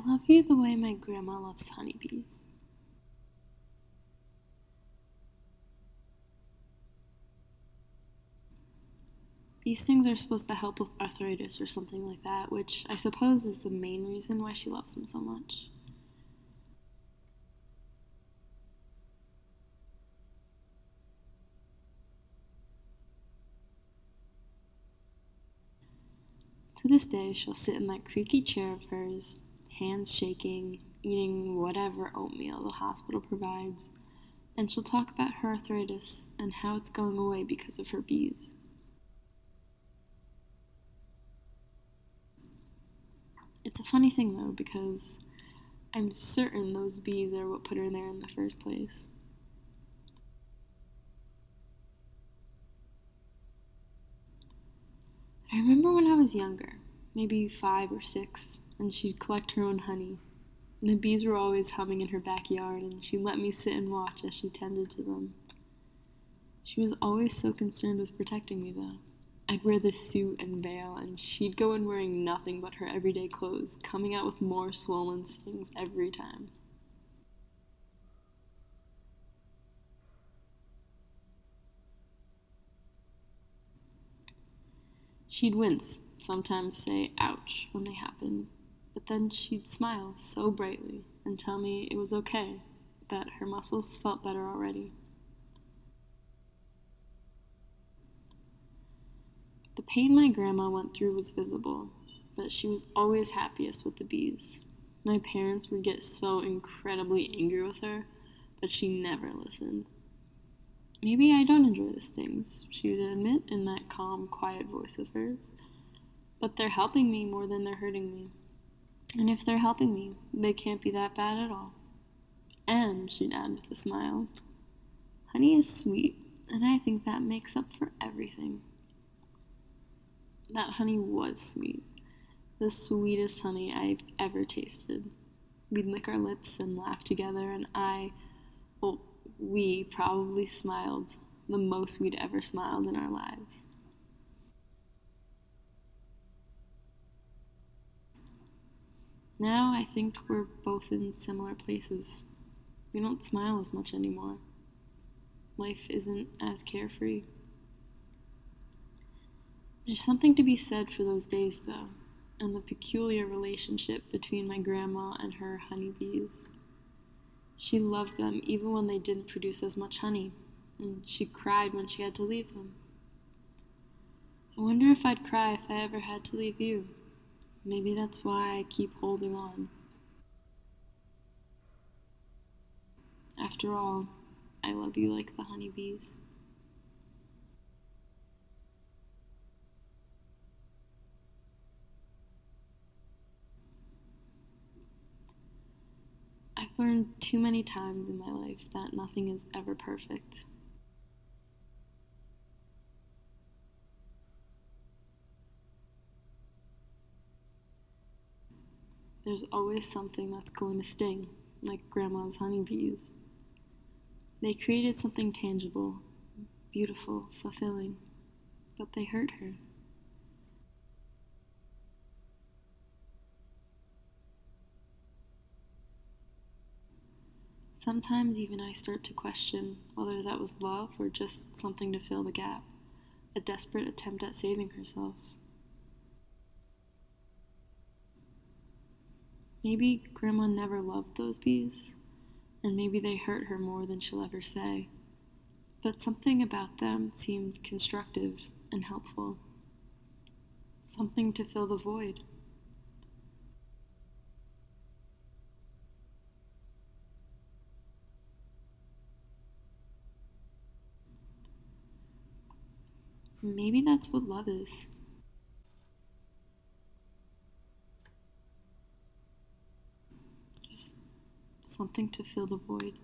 love you the way my grandma loves honeybees. These things are supposed to help with arthritis or something like that, which I suppose is the main reason why she loves them so much. To this day, she'll sit in that creaky chair of hers, hands shaking, eating whatever oatmeal the hospital provides, and she'll talk about her arthritis and how it's going away because of her bees. It's a funny thing though, because I'm certain those bees are what put her there in the first place. I remember when I was younger, maybe 5 or 6, and she'd collect her own honey. The bees were always humming in her backyard, and she'd let me sit and watch as she tended to them. She was always so concerned with protecting me, though. I'd wear this suit and veil, and she'd go in wearing nothing but her everyday clothes, coming out with more swollen stings every time. She'd wince, sometimes say ouch when they happened, but then she'd smile so brightly and tell me it was okay, that her muscles felt better already. The pain my grandma went through was visible, but she was always happiest with the bees. My parents would get so incredibly angry with her, but she never listened. Maybe I don't enjoy the stings, she would admit in that calm, quiet voice of hers, but they're helping me more than they're hurting me. And if they're helping me, they can't be that bad at all. And, she'd add with a smile, honey is sweet, and I think that makes up for everything. That honey was sweet. The sweetest honey I've ever tasted. We'd lick our lips and laugh together, and we probably smiled the most we'd ever smiled in our lives. Now I think we're both in similar places. We don't smile as much anymore. Life isn't as carefree. There's something to be said for those days, though, and the peculiar relationship between my grandma and her honeybees. She loved them even when they didn't produce as much honey, and she cried when she had to leave them. I wonder if I'd cry if I ever had to leave you. Maybe that's why I keep holding on. After all, I love you like the honeybees. I've learned too many times in my life that nothing is ever perfect. There's always something that's going to sting, like Grandma's honeybees. They created something tangible, beautiful, fulfilling, but they hurt her. Sometimes even I start to question whether that was love or just something to fill the gap, a desperate attempt at saving herself. Maybe Grandma never loved those bees, and maybe they hurt her more than she'll ever say. But something about them seemed constructive and helpful. Something to fill the void. Maybe that's what love is. Just something to fill the void.